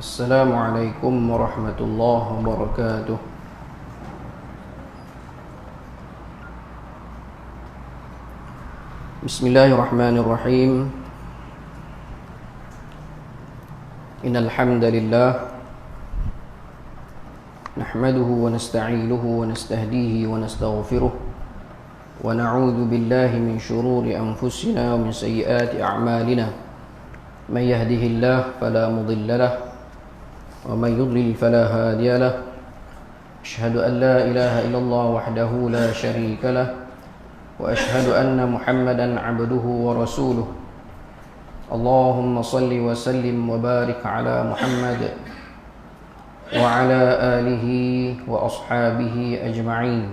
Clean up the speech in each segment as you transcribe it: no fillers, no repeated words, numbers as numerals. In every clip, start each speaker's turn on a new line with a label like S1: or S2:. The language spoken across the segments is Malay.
S1: السلام عليكم ورحمة الله وبركاته. بسم الله الرحمن الرحيم. إن الحمد لله نحمده ونستعينه ونستهديه ونستغفره ونعوذ بالله من شرور أنفسنا ومن سيئات أعمالنا. من يهده الله فلا مضل له ومن يضلل فلا هادي له. أشهد أن لا إله إلا الله وحده لا شريك له وأشهد أن محمدا عبده ورسوله. اللهم صل وسلم وبارك على محمد وعلى آله وأصحابه أجمعين.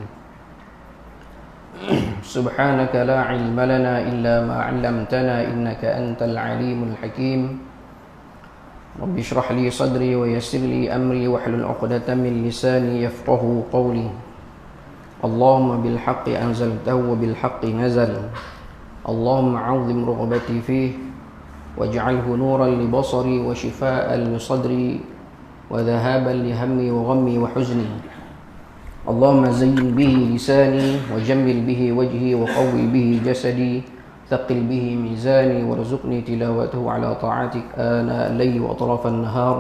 S1: سبحانك لا علم لنا إلا ما علمتنا إنك أنت العليم الحكيم. رب اشرح لي صدري ويسر لي أمري واحلل عقدة من لساني يفقه قولي. اللهم بالحق أنزلته وبالحق نزل. اللهم عظم رغبتي فيه واجعله نورا لبصري وشفاء لصدري وذهابا لهمي وغمي وحزني. اللهم زين به لساني وجمل به وجهي وقوي به جسدي ثقل به ميزاني وارزقني تلاوته على طاعتك آناء الليل وأطراف النهار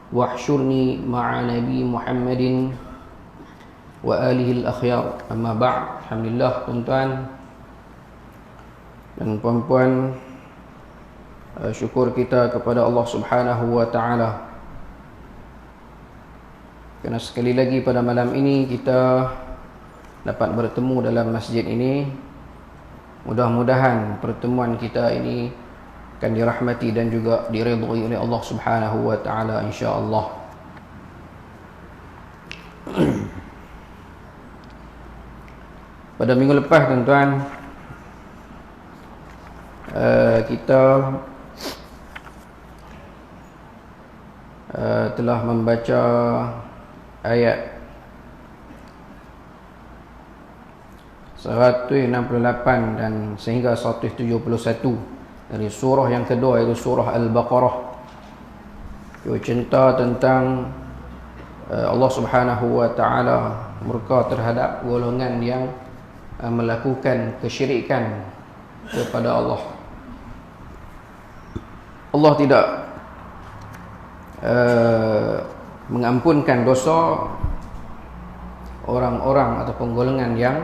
S1: واحشرني مع نبي محمد وآله الأخيار. أما بعد. Alhamdulillah, tuan-tuan dan puan-puan, syukur kita kepada Allah Subhanahu wa taala kerana sekali lagi pada malam ini kita dapat bertemu dalam masjid ini. Mudah-mudahan pertemuan kita ini akan dirahmati dan juga diridhai oleh Allah Subhanahu wa taala, insya-Allah. Pada minggu lepas, tuan-tuan, kita telah membaca ayat 168 dan sehingga 171 dari surah yang kedua, iaitu surah Al-Baqarah. Cerita tentang Allah Subhanahu wa taala murka terhadap golongan yang melakukan kesyirikan kepada Allah. Allah tidak mengampunkan dosa orang-orang ataupun golongan yang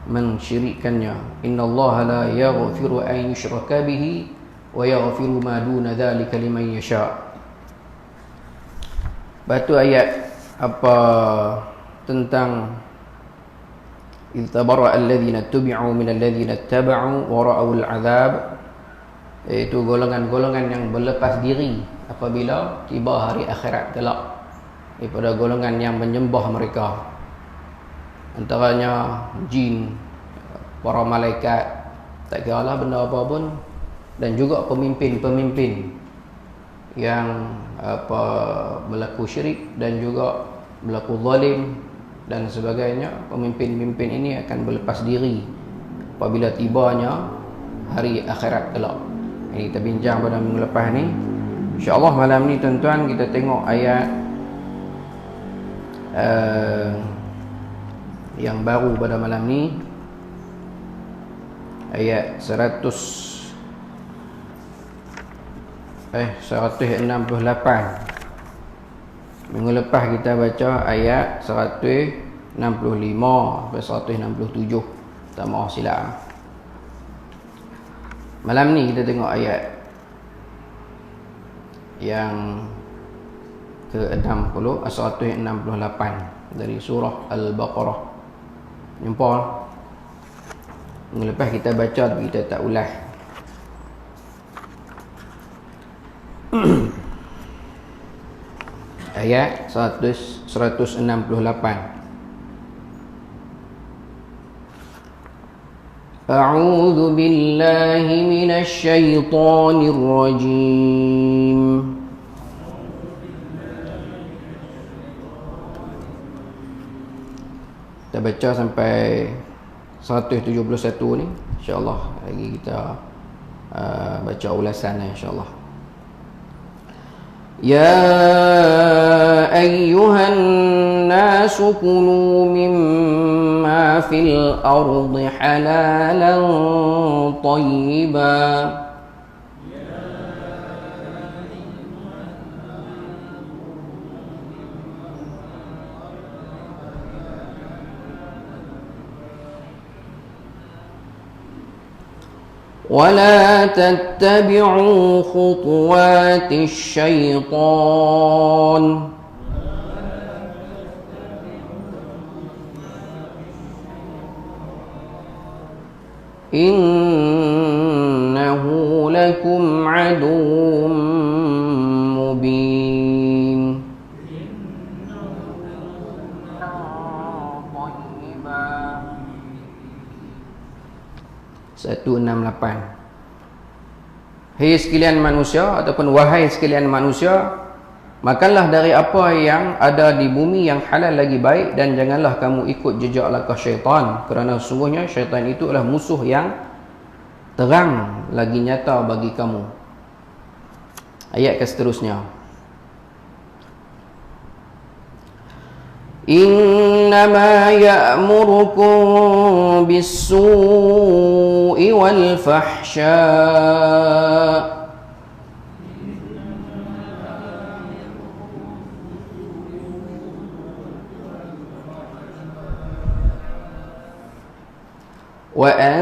S1: mensyirikkannya. Innallaha la yaghfiru an yushraka bihi wa yaghfiru ma duna dzalika liman yasha. Batu ayat apa tentang iltabara alladhina tubi'u min alladhina ittaba'u wa ra'awul 'adzab, iaitu golongan-golongan yang berlepas diri apabila tiba hari akhirat kelak daripada golongan yang menyembah mereka, antaranya jin, para malaikat, tak kiralah benda apa pun, dan juga pemimpin-pemimpin yang berlaku syirik dan juga berlaku zalim dan sebagainya. Pemimpin-pemimpin ini akan berlepas diri apabila tibanya hari akhirat kelak. Ini kita bincang pada minggu lepas ni. InsyaAllah malam ni, tuan-tuan, kita tengok ayat yang baru pada malam ni, ayat 168. Minggu lepas kita baca ayat 165 sampai 167. Tak maaf silap. Malam ni kita tengok ayat yang ke-60, 168 dari surah Al-Baqarah. Jumpa? Minggu lepas kita baca tapi kita tak ulas. Ayat 168. A'udzu billahi minasy syaithanir rajim. Kita baca sampai 171 ni, insya-Allah lagi kita baca ulasannya, insya-Allah. يا أيها الناس كلوا مما في الأرض حلالا طيبا ولا تتبعوا خطوات الشيطان إنه لكم عدو مبين 168. Hei sekalian manusia, ataupun wahai sekalian manusia, makanlah dari apa yang ada di bumi yang halal lagi baik, dan janganlah kamu ikut jejak langkah syaitan, kerana sungguhnya syaitan itu adalah musuh yang terang lagi nyata bagi kamu. Ayat ke seterusnya. Innama ya'murukum bis-su'i wal-fahsya' wa an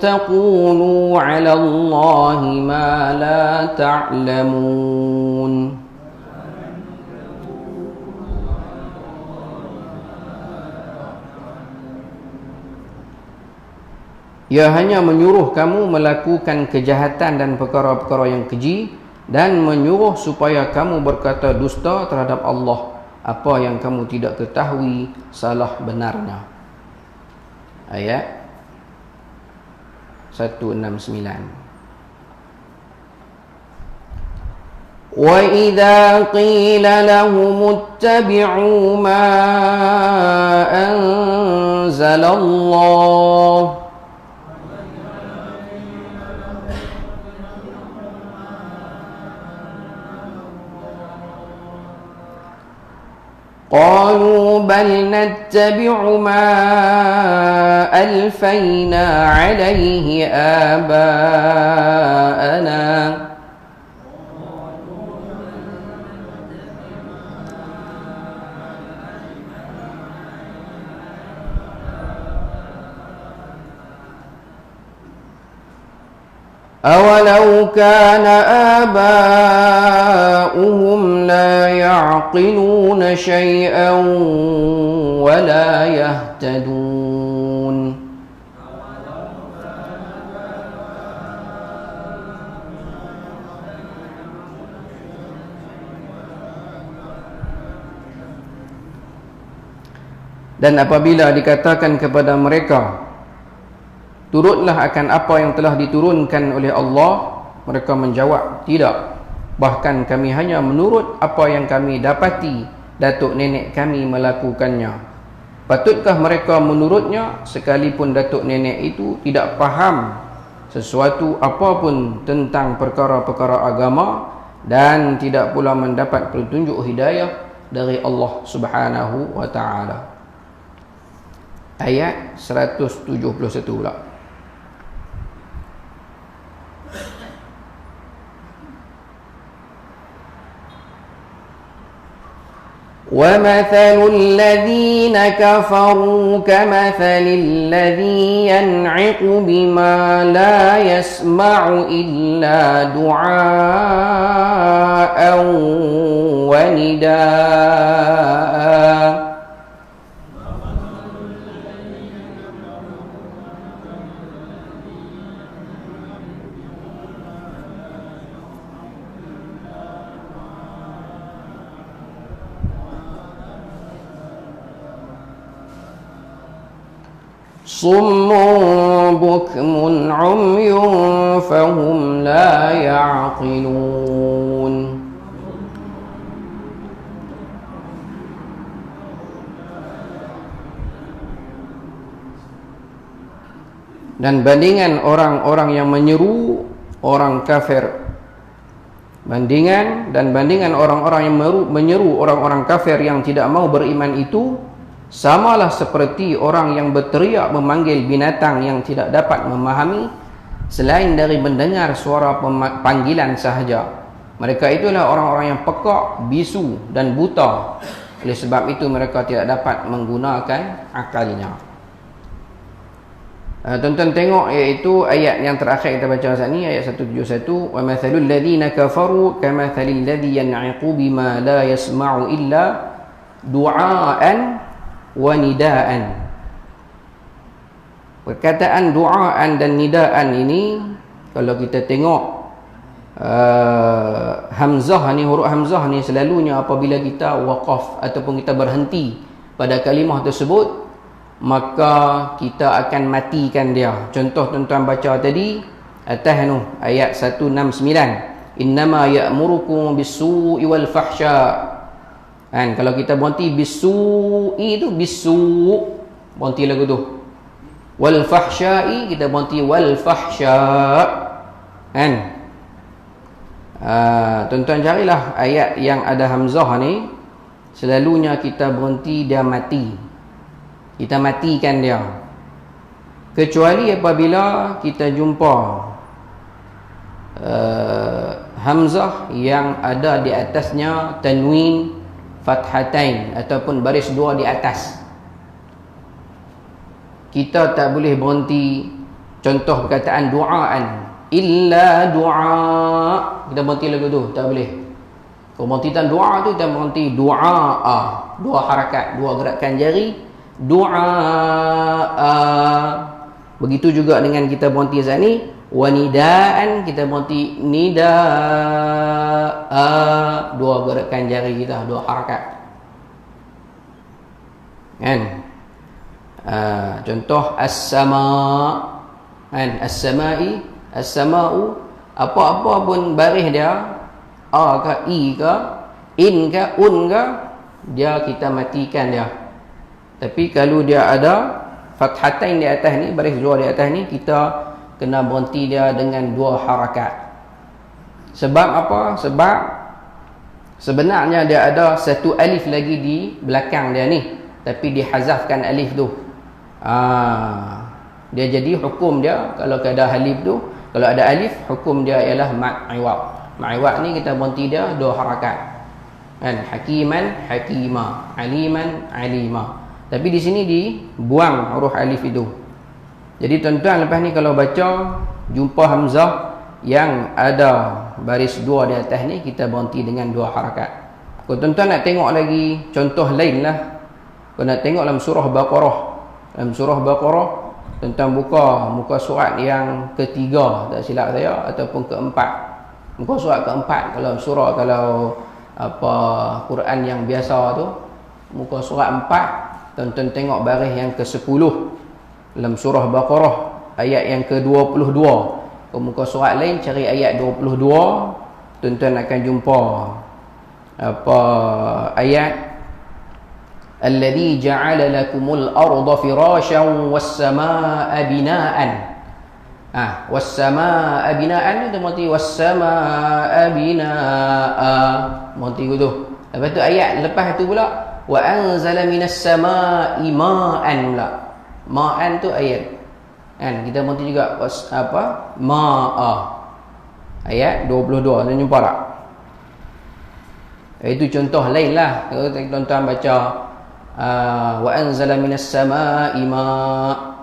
S1: taqulu 'ala Allahi ma la ta'lamun. Ia hanya menyuruh kamu melakukan kejahatan dan perkara-perkara yang keji, dan menyuruh supaya kamu berkata dusta terhadap Allah apa yang kamu tidak ketahui salah benarnya. Ayat 169. Wa idza qila lahum ittabi'u ma anzalallah قالوا بل نتبع ما ألفينا عليه آباءنا أولو كان آباؤهم لا يعقلون شيئا ولا يهتدون. Dan apabila dikatakan kepada mereka, turutlah akan apa yang telah diturunkan oleh Allah, mereka menjawab, tidak, bahkan kami hanya menurut apa yang kami dapati datuk nenek kami melakukannya. Patutkah mereka menurutnya sekalipun datuk nenek itu tidak faham sesuatu apapun tentang perkara-perkara agama, dan tidak pula mendapat petunjuk hidayah dari Allah Subhanahu wa ta'ala. Ayat 171 pula. وَمَثَلُ الَّذِينَ كَفَرُوا كَمَثَلِ الَّذِي يَنْعِقُ بِمَا لَا يَسْمَعُ إِلَّا دُعَاءً وَنِدَاءً صم بكم عمي فهم لا يعقلون. Dan bandingan orang-orang yang menyeru orang kafir bandingan orang-orang yang menyeru orang-orang kafir yang tidak mau beriman itu samalah seperti orang yang berteriak memanggil binatang yang tidak dapat memahami selain dari mendengar suara panggilan sahaja. Mereka itulah orang-orang yang pekak, bisu dan buta. Oleh sebab itu mereka tidak dapat menggunakan akalnya. Tuan-tuan tengok, iaitu ayat yang terakhir kita baca saat ni, ayat 171, wa mathalul ladzina kafaru kamathalil ladzi yan'iqu bima la yasma'u illa du'aan wa nidaan. Perkataan du'aan dan nidaan ini, kalau kita tengok hamzah ni, huruf hamzah ni selalunya apabila kita waqaf ataupun kita berhenti pada kalimah tersebut, maka kita akan matikan dia. Contoh tuan-tuan baca tadi atas tu ayat 169, innama ya'murukum bis-su'i wal fahsya. Kan kalau kita berhenti bis-su'i tu bis-su', berhenti lagu tu. Wal fahsya'i kita berhenti wal fahsya. Kan tuan-tuan carilah ayat yang ada hamzah ni, selalunya kita berhenti dia mati. Kita matikan dia. Kecuali apabila kita jumpa hamzah yang ada di atasnya tanwin fathatain ataupun baris dua di atas. Kita tak boleh berhenti. Contoh perkataan du'aan, illa du'a, kita berhenti lagu tu, tak boleh. Kalau berhentikan du'a tu, kita berhenti du'a, dua harakat, dua gerakan jari, du'a. Begitu juga dengan kita berhenti saat ni, wanidaan, kita berhenti nida'a, dua gerakan jari kita, dua harakat. Kan contoh as-sama', kan as-sama'i, as-sama'u, apa-apa pun baris dia, a ke, i ke, in ke, un ke, dia kita matikan dia. Tapi kalau dia ada fathatain di atas ni, baris dua di atas ni, kita kena berhenti dia dengan dua harakat. Sebab apa? Sebab sebenarnya dia ada satu alif lagi di belakang dia ni, tapi dihazafkan alif tu. Dia jadi hukum dia, kalau ada alif tu, kalau ada alif, hukum dia ialah ma''iwab. Ma''iwab ni kita berhenti dia dua harakat. Kan? Hakiman, hakima, aliman, alima. Tapi di sini dibuang huruf alif itu. Jadi tuan-tuan lepas ni kalau baca jumpa hamzah yang ada baris dua di atas ni, kita berhenti dengan dua harakat. Kalau tuan-tuan nak tengok lagi contoh lain lah, kalau nak tengok dalam surah Baqarah. Dalam surah Baqarah, tuan-tuan buka muka surat yang ketiga, tak silap saya, ataupun keempat. Muka surat keempat kalau surah, kalau apa Quran yang biasa tu, muka surat 4. Tuan-tuan tengok baris yang ke-10 dalam surah Baqarah, ayat yang ke-22. Ke muka surat lain cari ayat 22, tuan-tuan akan jumpa apa ayat alladzi ja'ala lakumul arda firasyan was-samaa'a binaa'an. Was-samaa'a binaa'an itu berarti was-samaa'a binaa'a, berarti gitu. Lepas tu ayat lepas tu pula wa anzala minas samaa'i ma'an pula. Ma'an tu ayat. Kan kita berhenti juga apa? Ma'a. Ayat 22. Tuan jumpa tak? Itu contoh lain lah. Kalau tuan-tuan baca wa anzala minas samaa'i ma',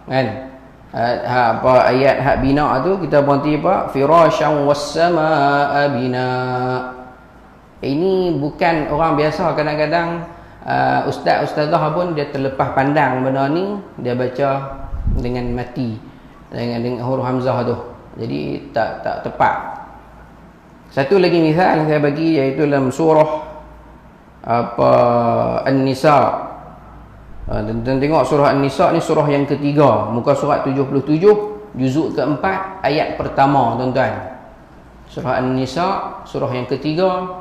S1: kan? Apa ayat hak bina tu kita berhenti apa? Firasyan was-samaa'a bina'. Ini bukan orang biasa. Kadang-kadang ustaz-ustazah pun dia terlepas pandang benda ni, dia baca dengan mati dengan huruf hamzah tu, jadi tak tepat. Satu lagi misal saya bagi, iaitu dalam surah apa An-Nisa. Dan tengok surah An-Nisa ni surah yang ketiga, muka surat 77, juzuk keempat, ayat pertama tuan-tuan. Surah An-Nisa surah yang ketiga,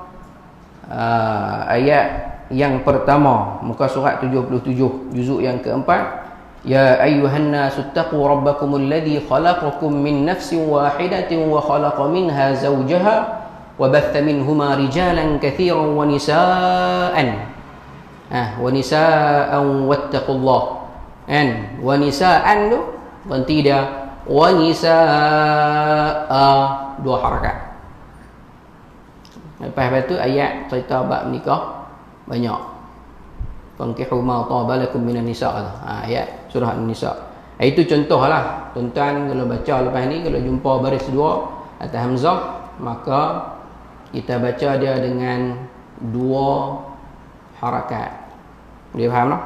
S1: ayat yang pertama, muka surat 77, juzuk yang keempat. Ya ayyuhan nasu taqu rabbakumul ladzi khalaqakum min nafsin wahidatin wa khalaqa minha zawjaha وبث منهما رجالا كثيرا ونساء ونساء واتقوا الله ونساء tu berhenti dia ونساء dua harakat. Lepas tu ayat cerita bab nikah banyak. Fankihu ma taba lakum minan nisa. Ayat surah An-Nisa. Itu contohlah. Tuan-tuan kalau baca lepas ni, kalau jumpa baris dua atas hamzah, maka kita baca dia dengan dua harakat. Boleh faham tak?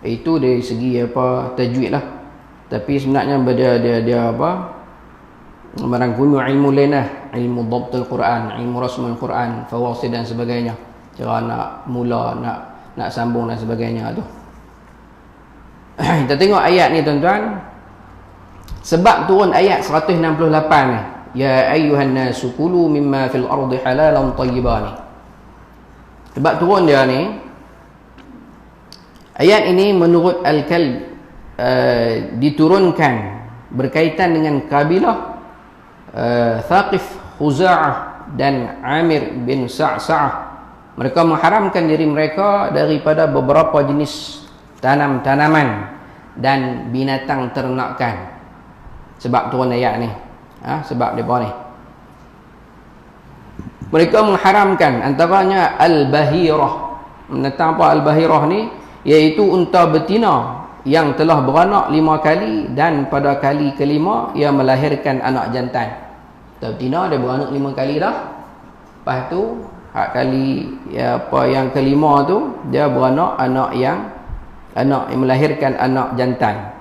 S1: Itu dari segi apa tajwid lah. Tapi sebenarnya dia apa? Merangkumi ilmu lain lah, ilmu dhabtul Quran, ilmu rasmul Quran, fawasid dan sebagainya. Cara nak mula, nak sambung dan sebagainya tu. Kita tengok ayat ni tuan-tuan. Sebab turun ayat 168 ni. Ya ayyuhan nasu kulu mimma fil ardi halalan tayyiban. Sebab turun dia ni. Ayat ini menurut Al-Kalb diturunkan berkaitan dengan kabilah Thaqif, Khuza'ah dan Amir bin Sa'sa'ah. Mereka mengharamkan diri mereka daripada beberapa jenis tanam-tanaman dan binatang ternakan. Sebab turun ayat ni. Sebab mereka ni. Mereka mengharamkan antaranya Al-Bahirah. Tentang apa Al-Bahirah ni? Iaitu unta betina yang telah beranak 5 kali dan pada kali kelima ia melahirkan anak jantan. Betina dia beranak 5 kali dah. Lepas tu kali yang kelima tu dia beranak anak yang melahirkan anak jantan.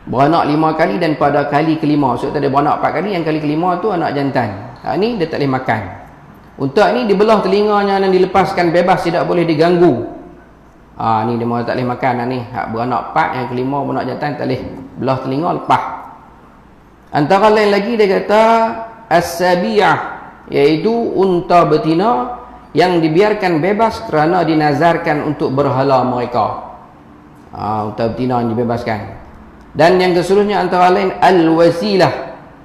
S1: Beranak 5 kali dan pada kali kelima. Maksud dia beranak 4 kali, yang kali kelima tu anak jantan. Ni dia tak boleh makan. Unta ni dibelah telinganya dan dilepaskan bebas, tidak boleh diganggu. Ni dia mahu tak boleh makan ni. Beranak 4, yang kelima beranak jantan, tak boleh belah telinga, lepas. Antara lain lagi dia kata as-sabiyah, iaitu unta betina yang dibiarkan bebas kerana dinazarkan untuk berhala mereka. Unta betina yang dibebaskan. Dan yang keseluruhnya antara lain al-wasilah,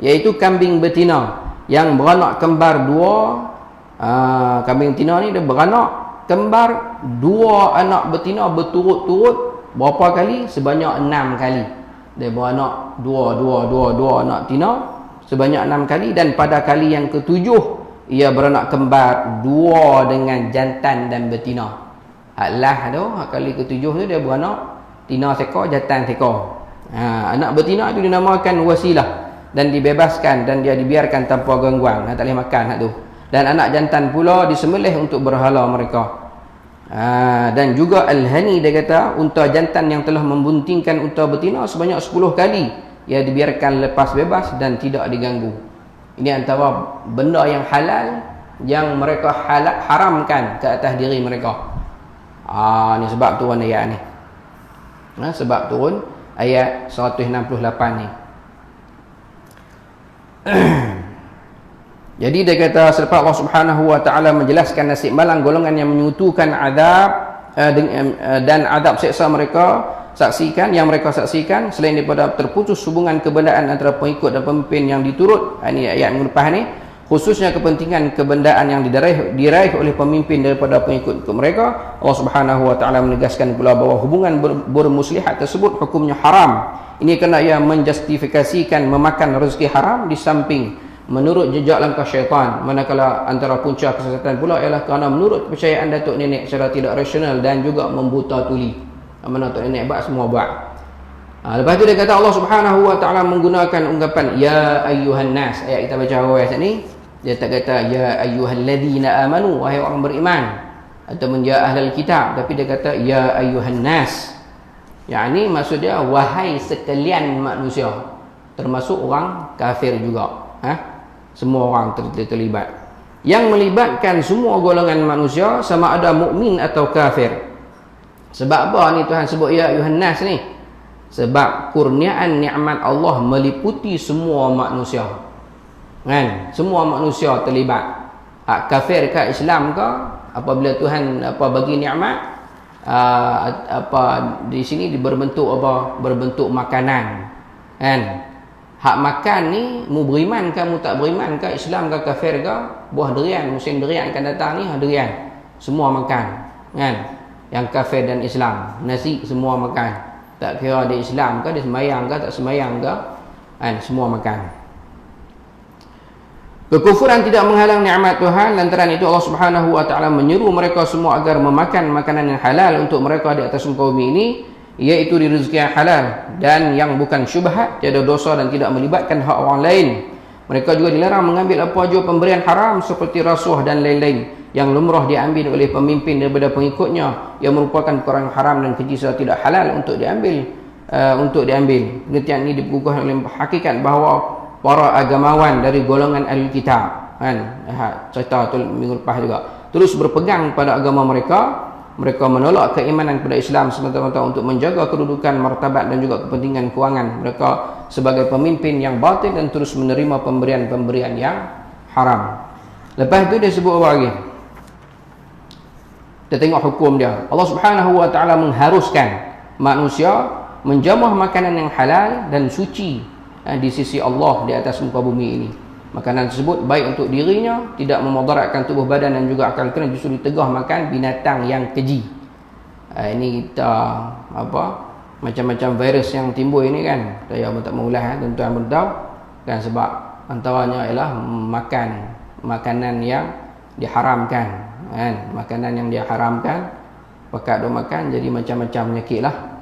S1: iaitu kambing betina yang beranak kembar 2. Kambing betina ni dia beranak kembar 2 anak betina berturut-turut. Berapa kali? Sebanyak 6 kali. Dia beranak 2 anak betina sebanyak 6 kali, dan pada kali yang ke-7 ia beranak kembar 2 dengan jantan dan betina. Lah tu, kali ke-7 tu dia beranak tina sekor, jantan sekor. Anak betina itu dinamakan wasilah dan dibebaskan dan dia dibiarkan tanpa gangguan. Tak boleh makan tu. Dan anak jantan pula disembelih untuk berhala mereka. Dan juga al-hani, dia kata unta jantan yang telah membuntingkan unta betina sebanyak 10 kali ia dibiarkan lepas bebas dan tidak diganggu. Ini antara benda yang halal yang mereka haramkan ke atas diri mereka. Ni sebab turun ayat ni. Sebab turun ayat 168 ni. Jadi dia kata selepas Allah Subhanahu wa taala menjelaskan nasib malang golongan yang menyutukan azab dan azab seksa yang mereka saksikan selain daripada terputus hubungan kebendaan antara pengikut dan pemimpin yang diturut. Ini ayat yang lepas ni, khususnya kepentingan kebendaan yang diraih oleh pemimpin daripada pengikut mereka. Allah Subhanahu wa taala menegaskan pula bahawa hubungan bermuslihat tersebut hukumnya haram. Ini kerana ia menjustifikasikan memakan rezeki haram di samping menurut jejak langkah syaitan. Manakala antara punca kesesatan pula ialah kerana menurut kepercayaan datuk nenek secara tidak rasional dan juga membuta tuli. Mana datuk nenek buat, semua buat. Lepas tu dia kata Allah Subhanahu wa taala menggunakan ungkapan ya ayyuhan nas. Ayat kita baca awal ni, dia tak kata ya ayyuhalladzina amanu, wahai orang beriman, ataupun ya ahlul kitab, tapi dia kata ya ayyuhan nas. Yang ni maksud dia wahai sekalian manusia, termasuk orang kafir juga. Semua orang terlibat. Yang melibatkan semua golongan manusia sama ada mukmin atau kafir. Sebab apa ni Tuhan sebut ya ayuhan nas ni? Sebab kurniaan nikmat Allah meliputi semua manusia. Kan? Semua manusia terlibat. Kafir ke Islam ke, apabila Tuhan bagi nikmat, di sini berbentuk berbentuk makanan. Kan? Hak makan ni, mu beriman ke, mu tak beriman ke, Islam ke, kafir ke, buah durian, musim durian akan datang ni, durian. Semua makan. Kan? Yang kafir dan Islam. Nasi semua makan. Tak kira dia Islam ke, dia semayang ke, tak semayang ke. Kan? Semua makan. Kekufuran tidak menghalang nikmat Tuhan. Lantaran itu Allah Subhanahu wa taala menyeru mereka semua agar memakan makanan yang halal untuk mereka di atas muka bumi ini, iaitu di rezeki yang halal dan yang bukan syubhat, tiada dosa dan tidak melibatkan hak orang lain. Mereka juga dilarang mengambil apa jua pemberian haram seperti rasuah dan lain-lain yang lumrah diambil oleh pemimpin daripada pengikutnya, yang merupakan perkara yang haram dan keji serta tidak halal untuk diambil. Pengertian ini dikukuhkan oleh hakikat bahawa para agamawan dari golongan ahli kitab, kan, cerita tu minggu lepas juga, terus berpegang pada agama mereka. Mereka menolak keimanan kepada Islam semata-mata untuk menjaga kedudukan, martabat dan juga kepentingan kewangan mereka sebagai pemimpin yang batil dan terus menerima pemberian-pemberian yang haram. Lepas itu dia sebut apa lagi? Kita tengok hukum dia. Allah Subhanahu wa taala mengharuskan manusia menjamah makanan yang halal dan suci di sisi Allah di atas muka bumi ini. Makanan tersebut baik untuk dirinya, tidak memudaratkan tubuh badan dan juga akal kena, justru ditegah makan binatang yang keji. Ini kita macam-macam virus yang timbul ini kan. Saya pun tak mengulas, tuan-tuan pun tahu kan, sebab antaranya ialah makan makanan yang diharamkan kan. Makanan yang diharamkan, pekat dia makan, jadi macam-macam penyakit lah.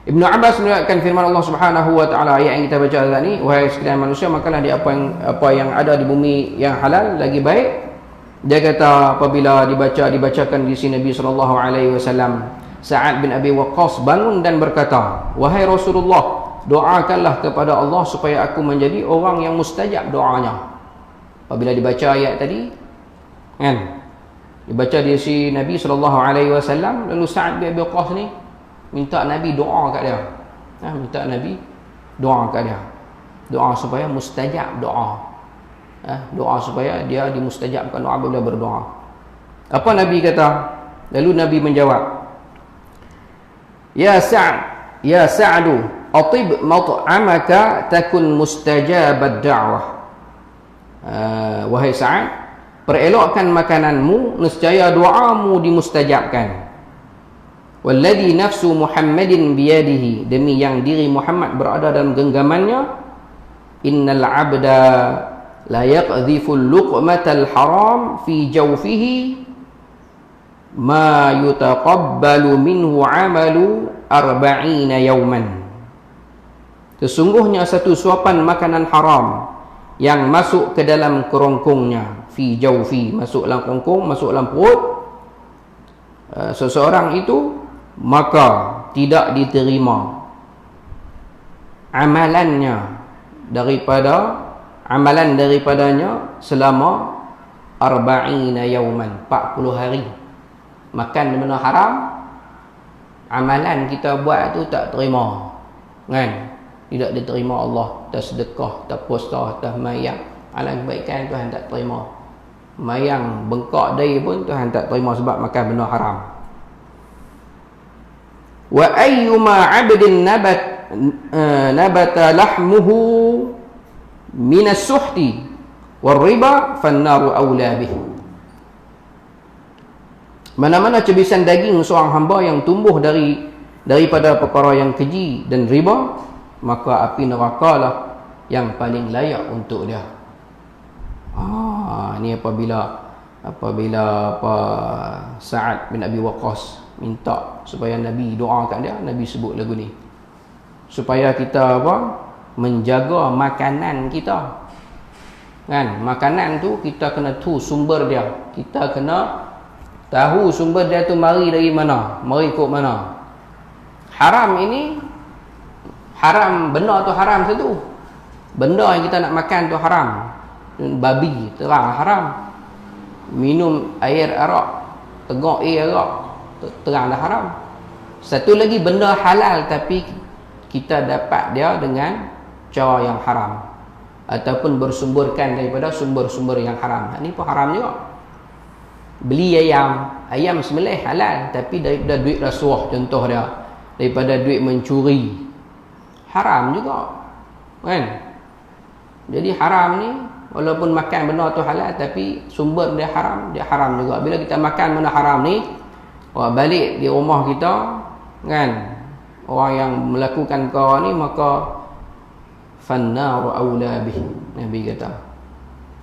S1: Ibnu Abbas meriwayatkan firman Allah Subhanahu wa taala, ayat yang kita baca tadi, wahai sekalian manusia, makanlah di apa yang ada di bumi yang halal lagi baik. Dia kata apabila dibacakan di sini Nabi sallallahu alaihi wasallam, Sa'ad bin Abi Waqqas bangun dan berkata, wahai Rasulullah, doakanlah kepada Allah supaya aku menjadi orang yang mustajab doanya. Apabila dibaca ayat tadi kan, dibaca di sini Nabi sallallahu alaihi wasallam, lalu Sa'ad bin Abi Waqqas ni minta Nabi doa kat dia. Minta Nabi doa kat dia. Doa supaya mustajab doa. Doa supaya dia dimustajabkan doa bila berdoa. Apa Nabi kata? Lalu Nabi menjawab, Ya Sa'du, atib mat'amaka takun mustajabad da'wah. Wahai Sa'ad, perelokkan makananmu, nescaya doamu dimustajabkan. Walladhi nafsu Muhammadin biyadihi, demi yang diri Muhammad berada dalam genggamannya, innal abda la yaqdhifu luqmatal haram fi jawfihi ma yutaqabbalu minhu amalu 40 yawman. Sesungguhnya satu suapan makanan haram yang masuk ke dalam kerongkongnya, fi jawfi, masuk dalam kerongkong, masuk dalam perut seseorang itu, maka tidak diterima amalan daripadanya selama 40 yauman, 40 hari. Makan benda haram, amalan kita buat tu tak terima kan, tidak diterima Allah. Tak sedekah, tak puasa, tak mayang, amalan kebaikan Tuhan tak terima. Mayang bengkak dai pun Tuhan tak terima sebab makan benda haram. Wa ayyuma 'abdin nabata lahmuhu minas suhti war riba fannaru aula bih. Mana-mana cebisan daging seorang hamba yang tumbuh daripada perkara yang keji dan riba, maka api nerakalah yang paling layak untuk dia. Ni apabila Sa'ad bin Abi Waqqas minta supaya Nabi doakan dia, Nabi sebut lagu ni supaya kita menjaga makanan kita kan. Makanan tu kita kena tahu sumber dia, kita kena tahu sumber dia tu mari dari mana, mari ikut mana. Haram ini haram, benda tu haram satu, benda yang kita nak makan tu haram. Babi terang haram, minum air arak, tegak air arak terang dah haram. Satu lagi benda halal tapi kita dapat dia dengan cara yang haram ataupun bersumberkan daripada sumber-sumber yang haram. Ini pun haram juga. Beli ayam sembelih halal tapi daripada duit rasuah, contoh dia, daripada duit mencuri, haram juga kan. Jadi haram ni, walaupun makan benda tu halal, tapi sumber dia haram juga. Bila kita makan benda haram ni, balik di rumah kita, kan, orang yang melakukan kau ni, maka fannaru aula bih, Nabi kata.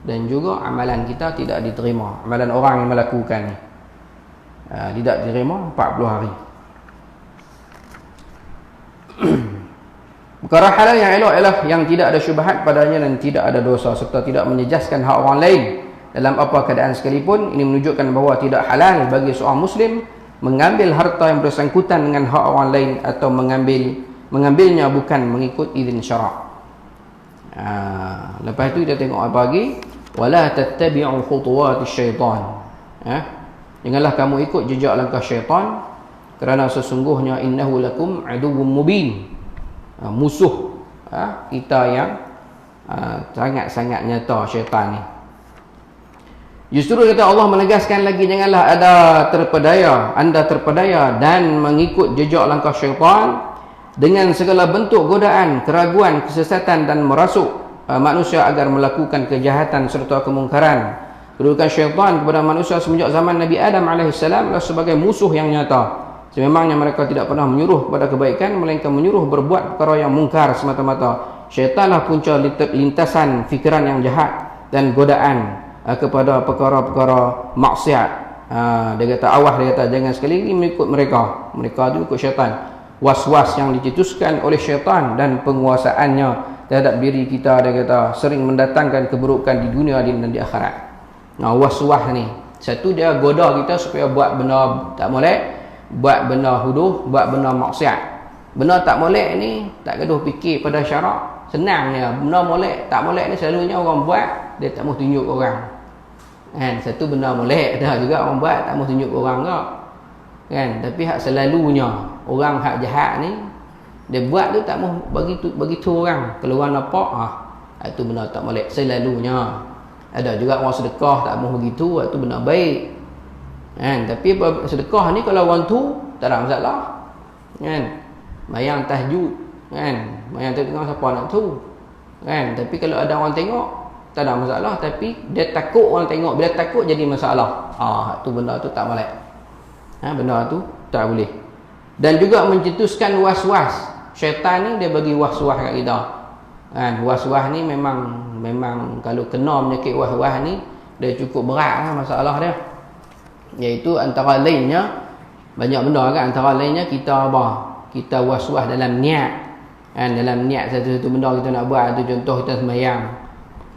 S1: Dan juga amalan kita tidak diterima, amalan orang yang melakukan ni tidak diterima 40 hari. Perkara halal yang elok ialah yang tidak ada syubhat padanya dan tidak ada dosa, serta tidak menjejaskan hak orang lain dalam apa keadaan sekalipun. Ini menunjukkan bahawa tidak halal bagi seorang Muslim mengambil harta yang bersangkutan dengan hak orang lain atau mengambilnya bukan mengikut izin syarak. Lepas tu kita tengok apa lagi? Wala tattabi'u khutuwatis syaitan. Janganlah kamu ikut jejak langkah syaitan, kerana sesungguhnya innahu lakum aduwwum mubin. Musuh kita yang sangat-sangat nyata syaitan ni. Justru kata Allah menegaskan lagi, janganlah anda terpedaya dan mengikut jejak langkah syaitan dengan segala bentuk godaan, keraguan, kesesatan dan merasuk manusia agar melakukan kejahatan serta kemungkaran. Kedudukan syaitan kepada manusia semenjak zaman Nabi Adam AS adalah sebagai musuh yang nyata. Sememangnya mereka tidak pernah menyuruh kepada kebaikan, melainkan menyuruh berbuat perkara yang mungkar semata-mata. Syaitanlah punca lintasan fikiran yang jahat dan godaan kepada perkara-perkara maksiat. Dia kata, awas, dia kata, jangan sekali ini mengikut mereka. Mereka itu ikut syaitan. Was-was yang dicetuskan oleh syaitan dan penguasaannya terhadap diri kita, dia kata, sering mendatangkan keburukan di dunia dan di akhirat. Was-was ni, satu dia goda kita supaya buat benda tak molek, buat benda huduh, buat benda maksiat. Benda tak molek ni tak gaduh fikir pada syarak, senangnya. Benda molek, tak molek ni selalunya orang buat, dia tak mahu tunjuk orang. Kan, satu benda molek dah juga orang buat, tak mahu tunjuk orang ke. Kan, tapi hak selalunya orang hak jahat ni, dia buat tu tak mahu bagi tu orang. Kalau orang nampak, itu benda tak molek selalunya. Ada juga orang sedekah tak mahu begitu, itu benda baik. Kan, tapi sedekah ni kalau orang tu tak ada masalah. Kan, mayang tahajud, kan, mayang tengok siapa nak tu. Kan, tapi kalau ada orang tengok tak ada masalah, tapi dia takut orang tengok. Bila takut jadi masalah. Tu benda tu tak molek. Benda tu tak boleh. Dan juga mencetuskan was-was. Syaitan ni dia bagi was-was kat kita. Kan, was-was ni memang kalau kena penyakit was-was ni, dia cukup berat lah masalah dia. Iaitu antara lainnya, banyak benda kan, antara lainnya kita kita was-was dalam niat. Kan, dalam niat satu-satu benda kita nak buat. Itu contoh kita sembahyang.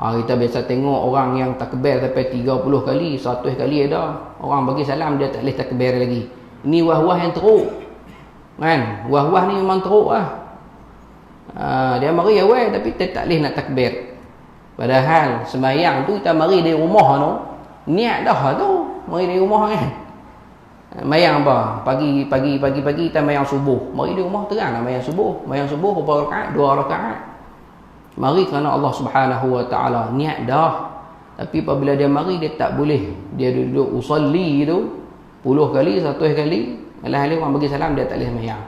S1: Kita biasa tengok orang yang takbir sampai 30 kali, 100 kali ada. Orang bagi salam dia tak boleh takbir lagi. Ini was-was yang teruk. Kan, was-was ni memang teruk lah. Dia mari awal tapi dia tak boleh nak takbir. Padahal sembahyang tu kita mari dari rumah tu, niat dah tu, mari dari rumah kan. Mayang apa? Pagi kita mayang subuh. Mari di rumah terang lah mayang subuh. Mayang subuh berapa rakaat? 2 rakaat. Mari kerana Allah Subhanahu Wa Taala, niat dah. Tapi apabila dia mari, dia tak boleh. Dia duduk usalli tu 10 kali, 100 kali. Alih-alih orang bagi salam, dia tak boleh mayang.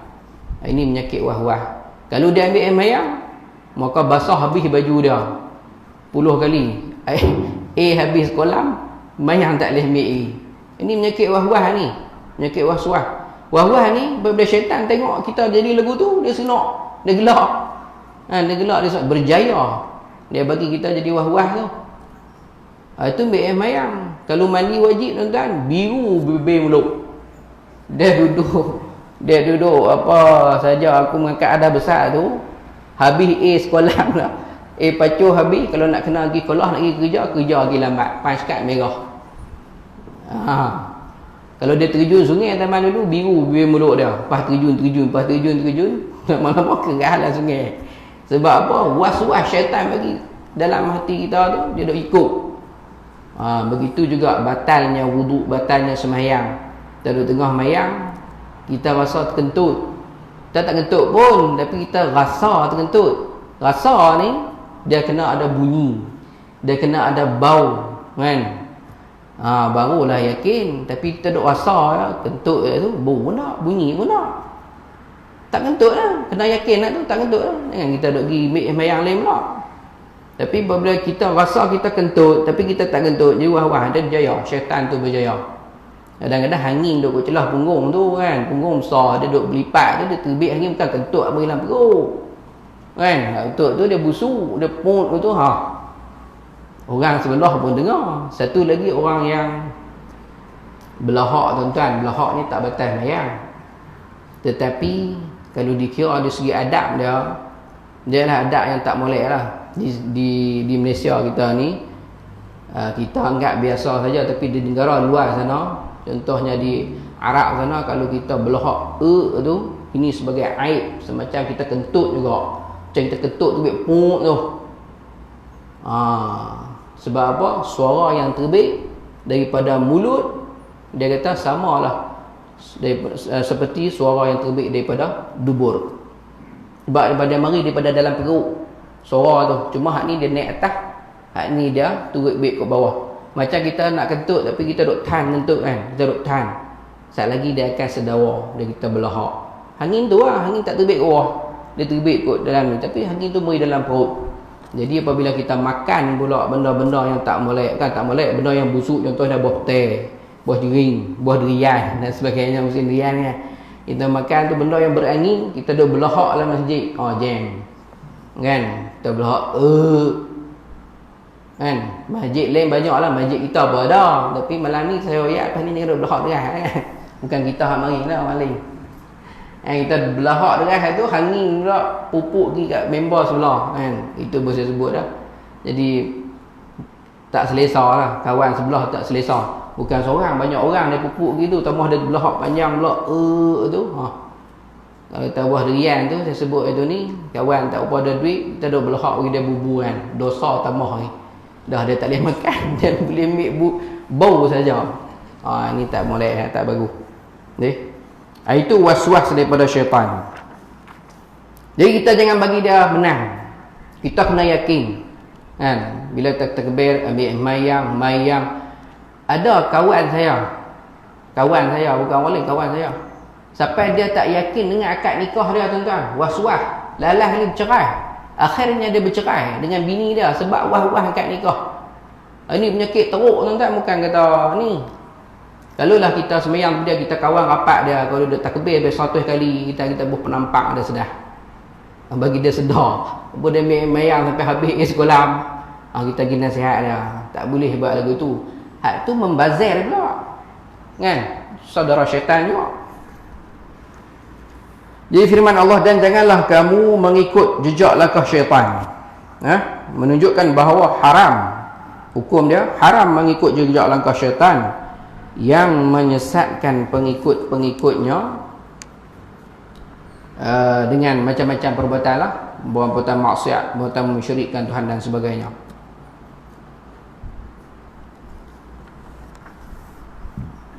S1: Ini menyakit wah-wah. Kalau dia ambil air mayang, maka basah habis baju dia 10 kali. Habis kolam, mayang tak boleh ambil air. Ini menyakit wah-wah ni. Menyakit was-was. Wah-wah ni, bila syaitan tengok kita jadi lagu tu, dia senok, dia gelak. Dia gelak, dia berjaya. Dia bagi kita jadi wah-wah tu. Itu ambil air mayang. Kalau mandi wajib tuan-tuan, biru bibir mulut. Dia duduk apa saja aku mengangkat ada besar tu, habis sekolah lah. Pacuh habis, kalau nak kena pergi sekolah, nak pergi kerja lagi lambat. Paskat merah. Kalau dia terjun sungai taman dulu, biru bibir mulut dia. Lepas terjun lama-lama kerah lah sungai. Sebab apa? Was-was syaitan bagi dalam hati kita tu, dia duk ikut. Begitu juga batalnya wuduk, batalnya sembahyang. Kita duduk tengah mayang, kita rasa terkentut. Kita tak kentut pun, tapi kita rasa terkentut. Rasa ni, dia kena ada bunyi, dia kena ada bau, kan? Barulah yakin. Tapi kita duk rasa ya, kentut tu, bau pun nak, bunyi pun nak. Tak kentut lah, kena yakin lah tu, tak kentut lah. Jangan kita duk pergi ambil mayang lain pula. Tapi apabila kita rasa kita kentut tapi kita tak kentut, jadi wah-wah dia berjaya, syaitan tu berjaya. Kadang-kadang angin duk kat celah punggung tu kan, punggung besar dia duk berlipat tu, dia terbit angin bukan kentut apa hilang perut. Kan? Kentut tu dia busuk, dia put tu Orang sebelah pun dengar. Satu lagi orang yang belahak tuan-tuan, belahak ni tak batas mayang. Tetapi kalau dikira dari segi adab dia lah adab yang tak molek lah. Di Malaysia kita ni kita anggap biasa saja, tapi di negara luar sana, contohnya di Arab sana, kalau kita belahak tu, ini sebagai aib, semacam kita kentut juga. Macam kita kentut tu put tu. Sebab apa? Suara yang terbit daripada mulut, dia kata samalah seperti suara yang terbit daripada dubur. Sebab daripada mari daripada dalam perut suara tu. Cuma hak ni dia naik atas, hak ni dia turut bit ke bawah. Macam kita nak kentut tapi kita duk tahan kentut kan, kita duk tahan. Sat lagi dia akan sedawa, dia kita belahak. Angin tu lah, angin tak terbit ke bawah, dia terbit kot dalam ni, tapi angin tu mari dalam perut. Jadi apabila kita makan pula benda-benda yang tak molek, kan tak molek, benda yang busuk, contohnya buah petai, buah dering, buah durian dan sebagainya, musim durian kan. Kita makan tu benda yang berangin, kita dah belahak dalam masjid. Jam. Kan? Kita belahak kan? Masjid lain banyaklah, masjid kita apa ada. Tapi malam ni saya ayat pas ni dia belahak deras kan. Bukan kita hak mari lah maling. Kita belahak deras tu, hangin pula pupuk pergi kat member sebelah kan. Itu pun saya sebut dah. Jadi tak selesa lah, kawan sebelah tak selesa. Bukan seorang, banyak orang dia pupuk gitu, tambah dia belahak panjang pula tu. Kalau kita buah durian tu, saya sebut itu ni, kawan tak apa ada duit, kita dah belahak bagi dia bubu kan. Dosa tambah ni. Dah dia tak boleh makan, dia boleh ambil bau saja. Ni tak molek, tak bagus. Itu was-was daripada syaitan. Jadi kita jangan bagi dia menang. Kita kena yakin kan, bila takbir ambil mayang. Ada kawan saya bukan orang lain, kawan saya, sampai dia tak yakin dengan akad nikah dia tuan-tuan, was-was, lalah ni bercerai. Akhirnya dia bercerai dengan bini dia sebab was-was akad nikah. Ini penyakit teruk tuan-tuan, bukan kata ni. Kalaulah kita semayang dia, kita kawan rapat dia, kalau dia takbir 100 kali, kita buat penampak dia sedar, bagi dia sedar. Apa dia mayang sampai habis ke sekolah, kita pergi nasihat dia, tak boleh buat lagu tu. Hak tu membazir pula kan, saudara syaitan juga. Jadi firman Allah, dan janganlah kamu mengikut jejak langkah syaitan. Menunjukkan bahawa haram, hukum dia haram mengikut jejak langkah syaitan yang menyesatkan pengikut-pengikutnya dengan macam-macam perbuatan lah, perbuatan maksiat, perbuatan mensyirikkan Tuhan dan sebagainya.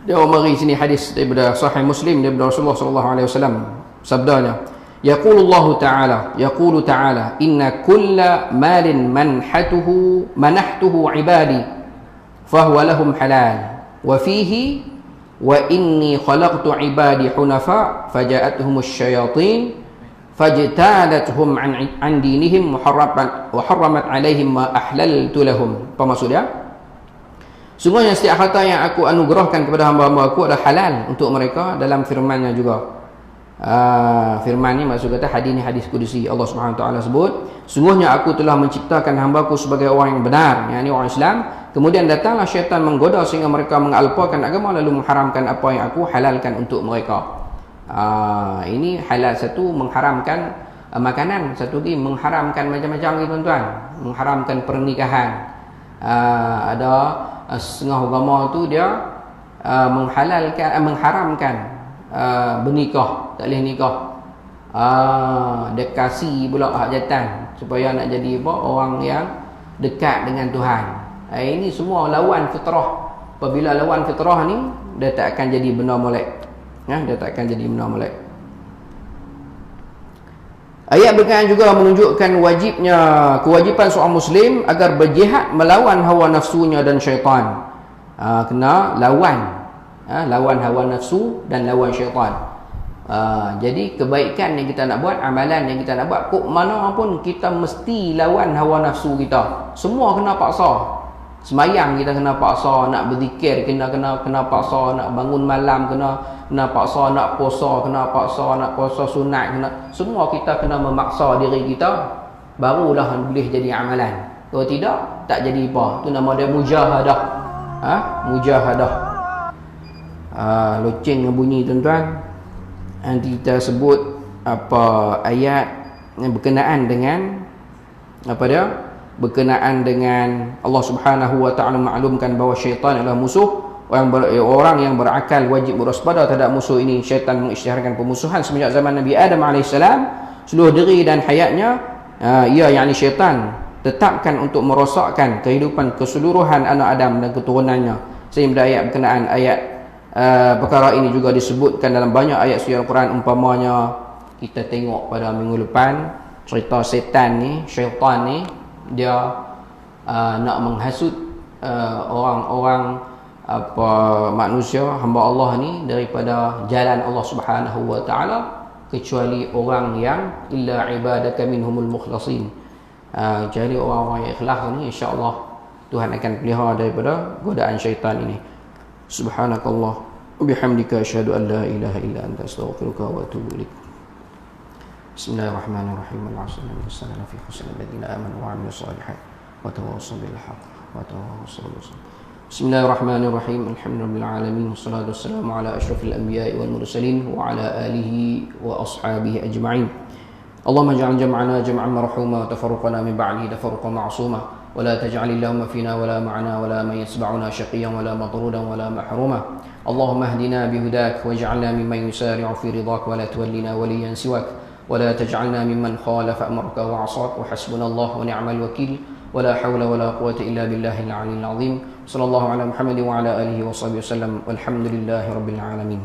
S1: Dia mari sini hadis daripada Sahih Muslim daripada Rasulullah sallallahu alaihi wasallam, sabdanya, yaqulu ta'ala inna kulla malin manahtuhu ibadi fahuwa lahum halal wa fihi wa inni khalaqtu ibadi hunafa faja'atuhumus syayatin fajtalathum an dinihim wa harramat alaihim ma ahlaltu lahum. Apa maksud dia? Sungguhnya setiap harta yang aku anugerahkan kepada hamba-hamba aku adalah halal untuk mereka, dalam firman-Nya juga. Firman ni maksud kata hadis ni hadis kudusi. Allah Subhanahu Wa Taala sebut, sungguhnya aku telah menciptakan hamba-Ku sebagai orang yang benar, yakni orang Islam. Kemudian datanglah syaitan menggoda sehingga mereka mengalpakan agama lalu mengharamkan apa yang aku halalkan untuk mereka. Ini halal satu, mengharamkan makanan, satu lagi mengharamkan macam-macam gitu tuan-tuan, mengharamkan pernikahan. Ada setengah agama tu dia mengharamkan bernikah, tak boleh nikah. Dia kasih pula hajatan supaya nak jadi orang yang dekat dengan Tuhan. Ini semua lawan fitrah. Apabila lawan fitrah ni, dia tak akan jadi benda molek. Dia tak akan jadi benda molek. Ayat berkenaan juga menunjukkan kewajipan seorang Muslim agar berjihad melawan hawa nafsunya dan syaitan. Kena lawan hawa nafsu dan lawan syaitan. Jadi kebaikan yang kita nak buat, amalan yang kita nak buat, kok mana pun kita mesti lawan hawa nafsu kita. Semua kena paksa. Semayang kita kena paksa, nak berzikir kena paksa, nak bangun malam kena paksa, nak puasa kena paksa, nak puasa sunat kena. Semua kita kena memaksa diri kita, barulah boleh jadi amalan. Kalau tidak, tak jadi apa. Itu nama dia mujahadah. Mujahadah. Loceng bunyi tuan-tuan. Nanti kita sebut apa ayat yang berkenaan dengan apa dia? Berkenaan dengan Allah Subhanahu wa taala maklumkan bahawa syaitan adalah musuh. Orang yang berakal wajib berwaspada terhadap musuh ini. Syaitan mengisytiharkan pemusuhan semenjak zaman Nabi Adam AS. Seluruh diri dan hayatnya, ia yakni syaitan tetapkan untuk merosakkan kehidupan keseluruhan anak Adam dan keturunannya. Sehingga ayat berkenaan ayat perkara ini juga disebutkan dalam banyak ayat suci Al-Quran. Umpamanya kita tengok pada minggu depan cerita syaitan ni dia nak menghasut orang-orang manusia hamba Allah ni daripada jalan Allah Subhanahu wa taala, kecuali orang yang illa ibadaka minhumul mukhlasin. Jadi orang-orang yang ikhlas ni insya-Allah Tuhan akan pelihara daripada godaan syaitan ini. Subhanakallah wa bihamdika asyhadu an la ilaha illa anta astaghfiruka wa atubu ilaik. Bismillahirrahmanirrahim. Wassalamu fi husnil ladina amanu wa 'amilus solihat wa tawassaw bil haqq wa tawassaw bis sabr. Bismillahirrahmanirrahim. Alhamdulillahil alamin. Wassalatu wassalamu ala asyrafil anbiya'i wal mursalin wa ala alihi wa ashabihi ajma'in. Allahumma ij'al jam'ana jam'an marhuma wa tafarruqana min ba'dihi tafarruqan ma'suma. ولا تجعل اللهم فينا ولا معنا ولا من يتبعنا شقيا ولا مطرودا ولا محروما. اللهم اهدنا بهداك واجعلنا ممن يسارع في رضاك ولا تولنا وليا سواك ولا تجعلنا ممن خالف أمرك وعصاك. وحسبنا الله ونعم الوكيل ولا حول ولا قوة إلا بالله العلي العظيم. صلى الله على محمد وعلى آله وصحبه وسلم والحمد لله رب العالمين.